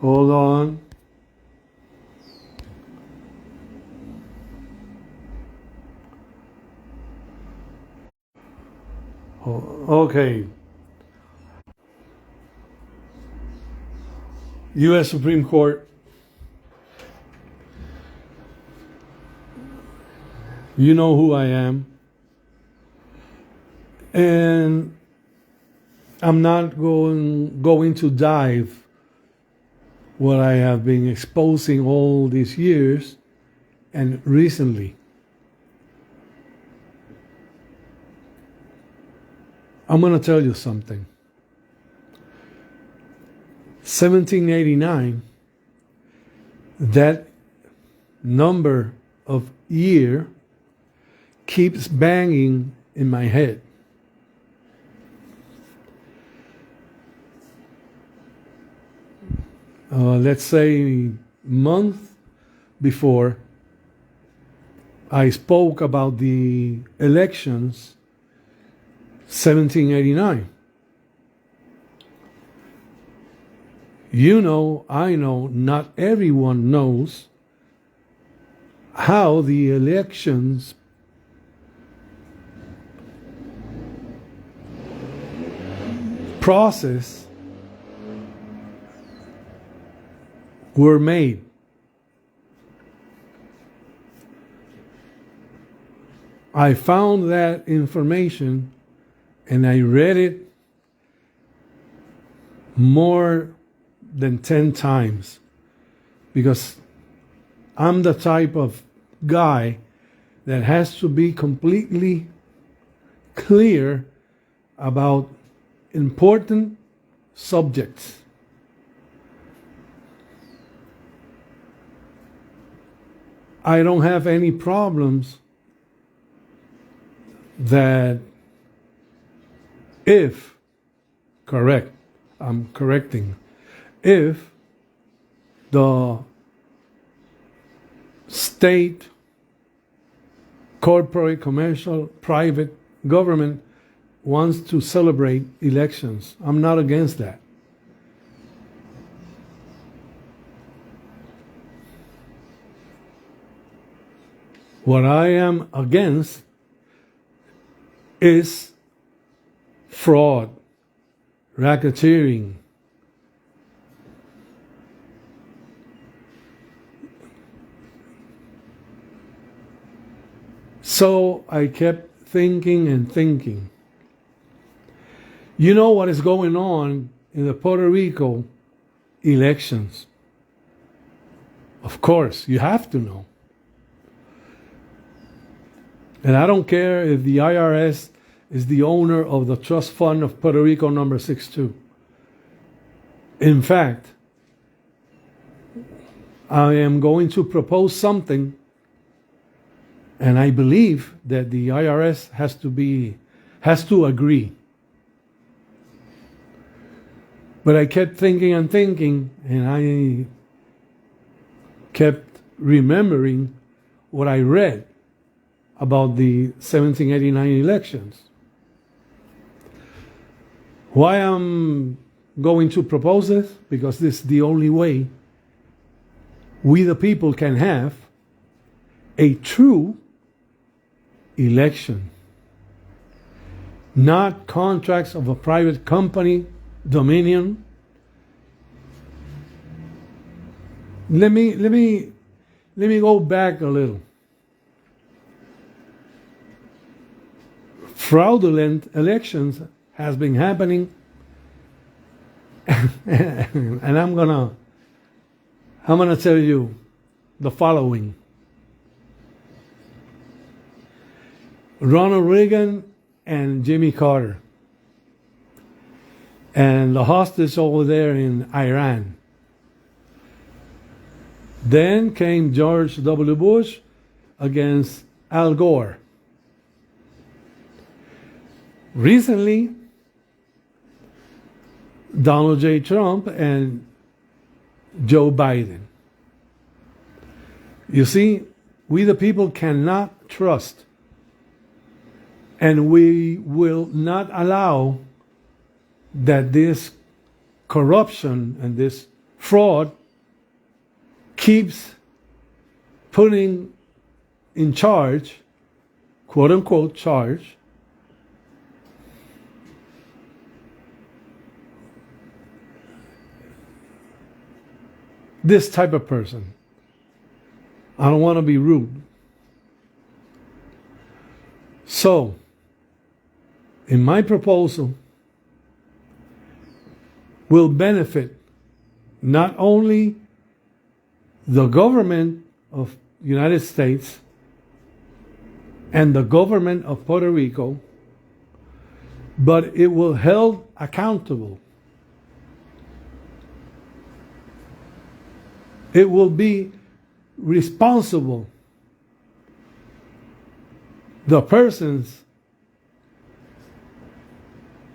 Hold on. Okay. U.S. Supreme Court. You know who I am. And I'm not going to dive what I have been exposing all these years and recently. I'm going to tell you something. 1789, that number of year keeps banging in my head. Let's say month before I spoke about the elections 1789. You know, I know, not everyone knows how the elections process were made. I found that information and I read it more than 10 times because I'm the type of guy that has to be completely clear about important subjects. I don't have any problems that if, I'm correcting, if the state, corporate, commercial, private, government wants to celebrate elections, I'm not against that. What I am against is fraud, racketeering, so I kept thinking and thinking. You know what is going on in the Puerto Rico elections? Of course, you have to know. And I don't care if the IRS is the owner of the trust fund of Puerto Rico number 62. In fact, I am going to propose something, and I believe that the IRS has to agree. But I kept thinking and thinking, and I kept remembering what I read about the 1789 elections. Why I'm going to propose this? Because this is the only way we the people can have a true election. Not contracts of a private company, Dominion. Let me go back a little. Fraudulent elections has been happening, and I'm gonna tell you the following. Ronald Reagan and Jimmy Carter, and the hostage over there in Iran. Then came George W. Bush against Al Gore. Recently, Donald J. Trump and Joe Biden. You see, we the people cannot trust, and we will not allow that this corruption and this fraud keeps putting in charge, quote unquote charge, this type of person. I don't want to be rude. So, in my proposal, will benefit not only the government of United States and the government of Puerto Rico, but it will held accountable. It will be responsible. The persons,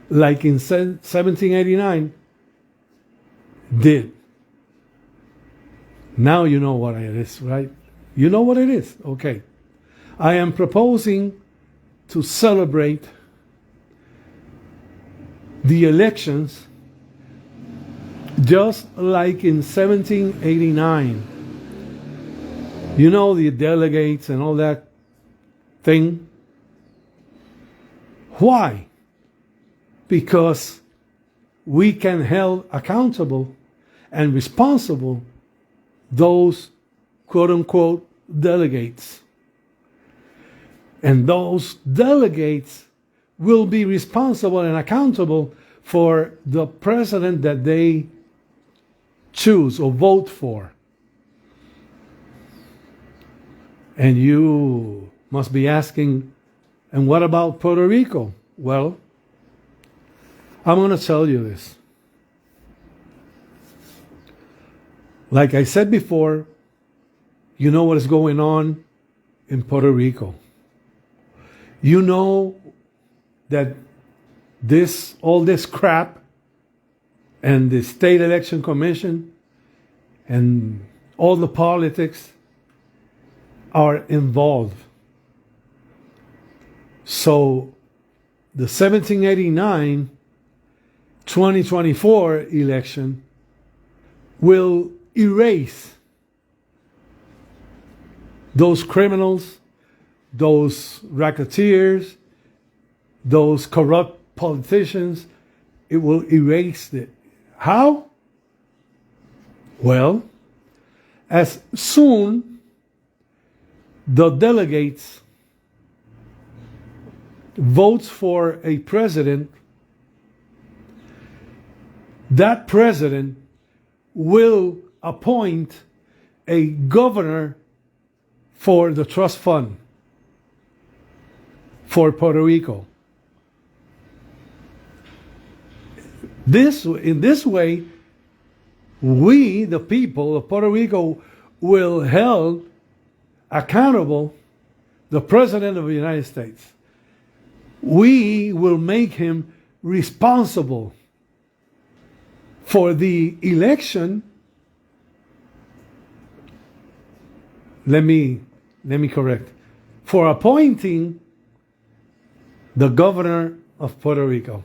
like in 1789, did. Now you know what it is, right? You know what it is. Okay. I am proposing to celebrate the elections just like in 1789. You know, the delegates and all that thing. Why? Because we can hold accountable and responsible those quote unquote delegates. And those delegates will be responsible and accountable for the president that they choose or vote for. And you must be asking, and what about Puerto Rico? Well, I'm going to tell you this. Like I said before, you know what is going on in Puerto Rico. You know that all this crap and the State Election Commission and all the politics are involved. So the 1789-2024 election will erase those criminals, those racketeers, those corrupt politicians. It will erase it. How? Well, as soon the delegates votes for a president, that president will appoint a governor for the trust fund for Puerto Rico. In this way, we, the people of Puerto Rico, will hold accountable the President of the United States. We will make him responsible for the election. Let me correct. For appointing the governor of Puerto Rico.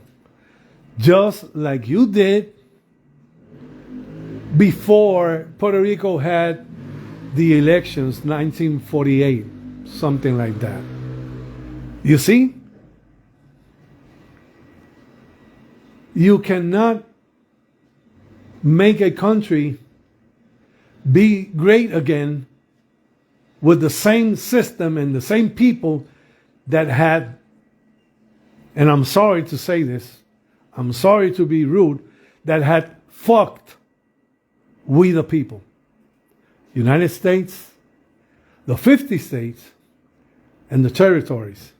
Just like you did before Puerto Rico had the elections, 1948, something like that. You see? You cannot make a country be great again with the same system and the same people that had, and I'm sorry to say this, I'm sorry to be rude, that had fucked we the people. United States, the 50 states, and the territories.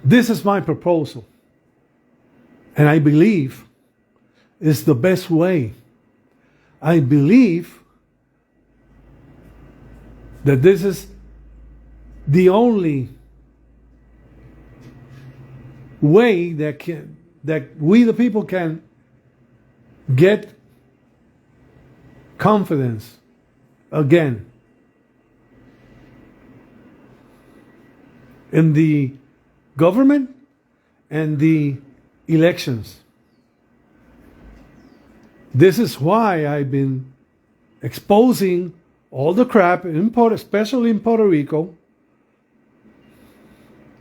This is my proposal. And I believe it's the best way. I believe that this is the only way that we the people can get confidence again in the government and the elections. This is why I've been exposing all the crap, especially in Puerto Rico,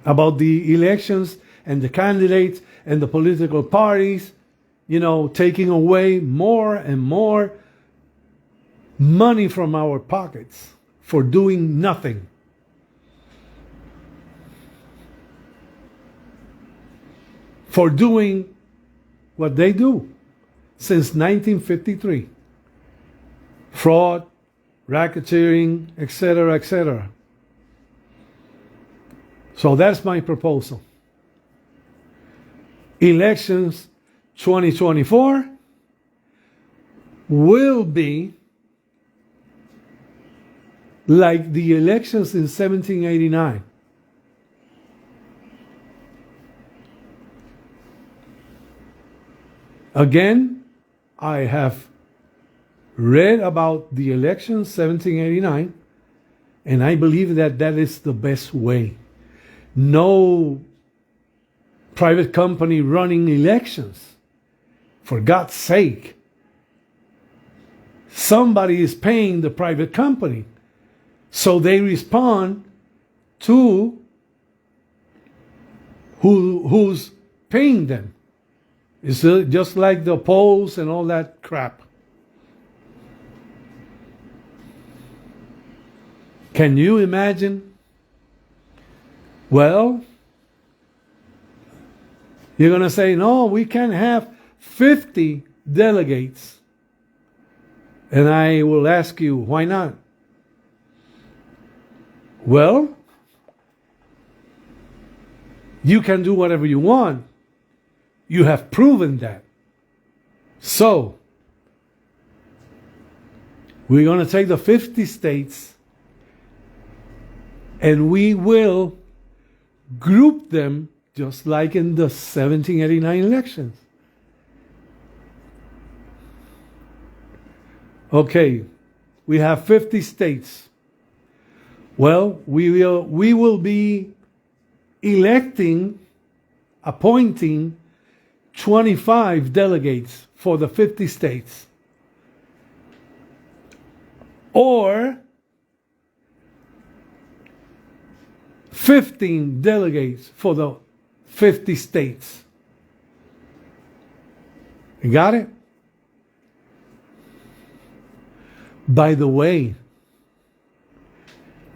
about the elections and the candidates and the political parties, taking away more and more money from our pockets for doing nothing. For doing what they do since 1953. Fraud, racketeering, etc., etc. So that's my proposal. Elections 2024 will be like the elections in 1789. Again, I have read about the elections 1789, and I believe that that is the best way. No private company running elections. For God's sake. Somebody is paying the private company. So they respond to who's paying them. It's just like the polls and all that crap. Can you imagine? Well, you're going to say, no, we can't have 50 delegates. And I will ask you, why not? Well, you can do whatever you want. You have proven that. So, we're going to take the 50 states and we will group them just like in the 1789 elections. Okay, we have 50 states. Well, we will be appointing 25 delegates for the 50 states. Or 15 delegates for the 50 states. You got it? By the way,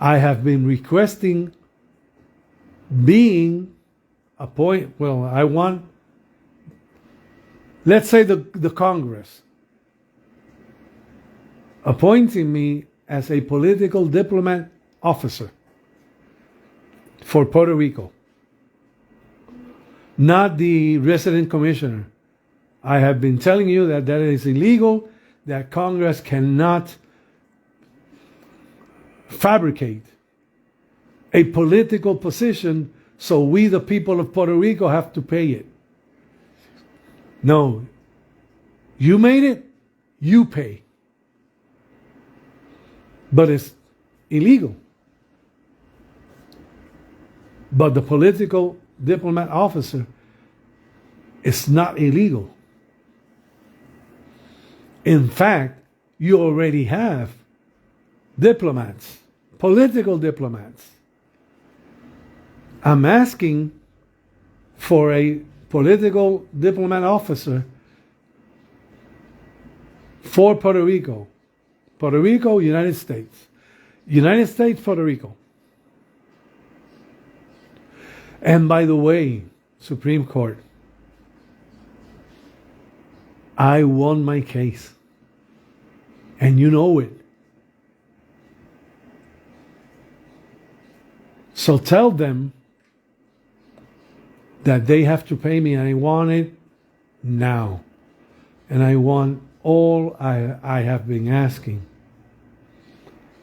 I have been requesting being appointed. Well, I want, let's say the Congress appointing me as a political diplomat officer for Puerto Rico, not the resident commissioner. I have been telling you that that is illegal, that Congress cannot fabricate a political position so we, the people of Puerto Rico, have to pay it. No. You made it, you pay. But it's illegal. But the political diplomat officer is not illegal. In fact, you already have diplomats, political diplomats. I'm asking for a political diplomat officer for Puerto Rico. Puerto Rico, United States. United States, Puerto Rico. And by the way, Supreme Court, I won my case. And you know it. So tell them that they have to pay me, and I want it now. And I want all I have been asking.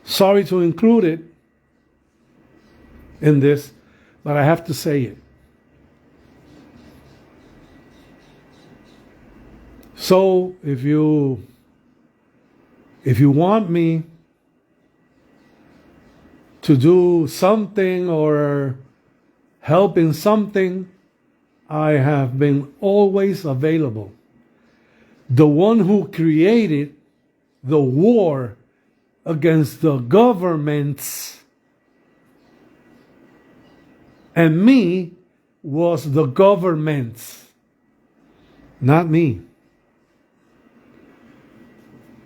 Sorry to include it in this, but I have to say it. So if you want me to do something or help in something, I have been always available. the one who created the war against the governments, and me was the governments, not me.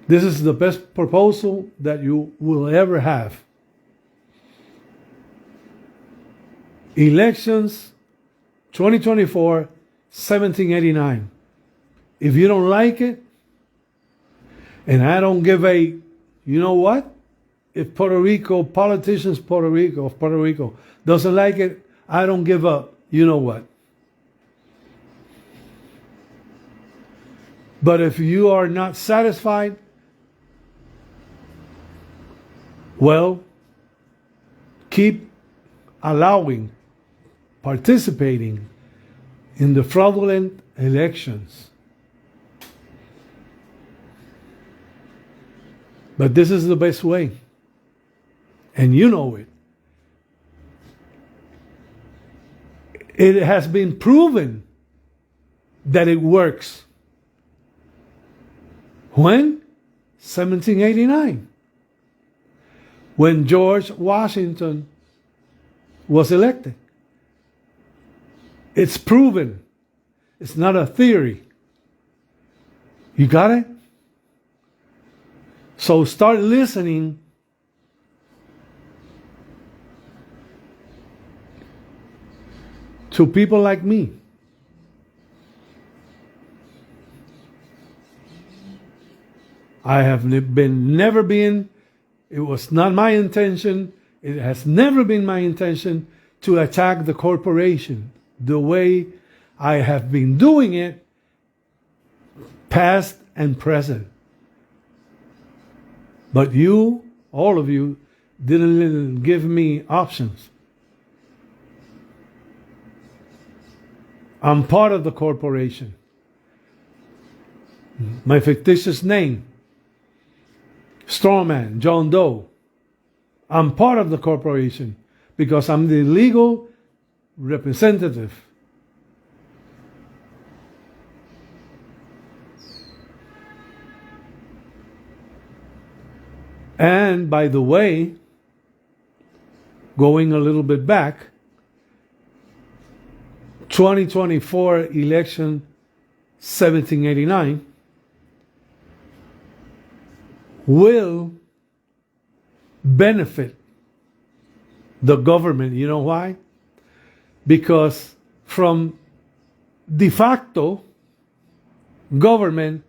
This is the best proposal that you will ever have. Elections 2024, 1789. If you don't like it, and I don't give a, you know what? If Puerto Rico, politicians of Puerto Rico doesn't like it, I don't give up. You know what? But if you are not satisfied, well, keep participating in the fraudulent elections. But this is the best way. And you know it. It has been proven that it works. When? 1789. When George Washington was elected. It's proven. It's not a theory. You got it? So start listening to people like me. I have never been, it was not my intention, it has never been my intention to attack the corporation the way I have been doing it, past and present. But you, all of you, didn't give me options. I'm part of the corporation. My fictitious name, Strawman, John Doe. I'm part of the corporation because I'm the legal representative. And by the way, going a little bit back, 2024 election 1789 will benefit the government. You know why? Because from de facto government,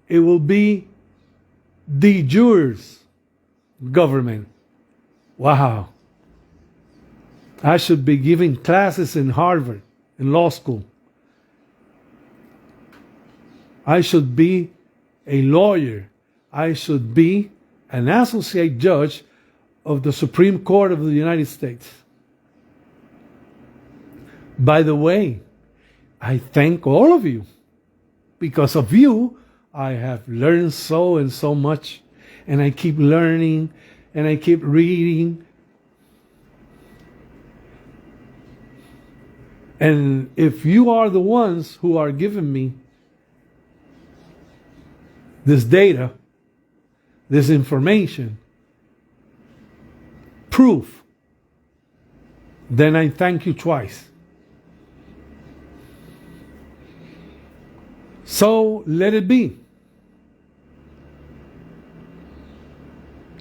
it will be de jure government. Wow. I should be giving classes in Harvard, in law school. I should be a lawyer. I should be an associate judge of the Supreme Court of the United States. By the way, I thank all of you. Because of you, I have learned so and so much. And I keep learning and I keep reading. And if you are the ones who are giving me this data, this information, proof, then I thank you twice. So let it be.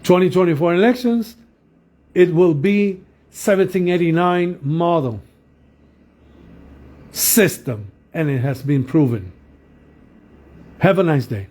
2024 elections, it will be 1789 model system, and it has been proven. Have a nice day.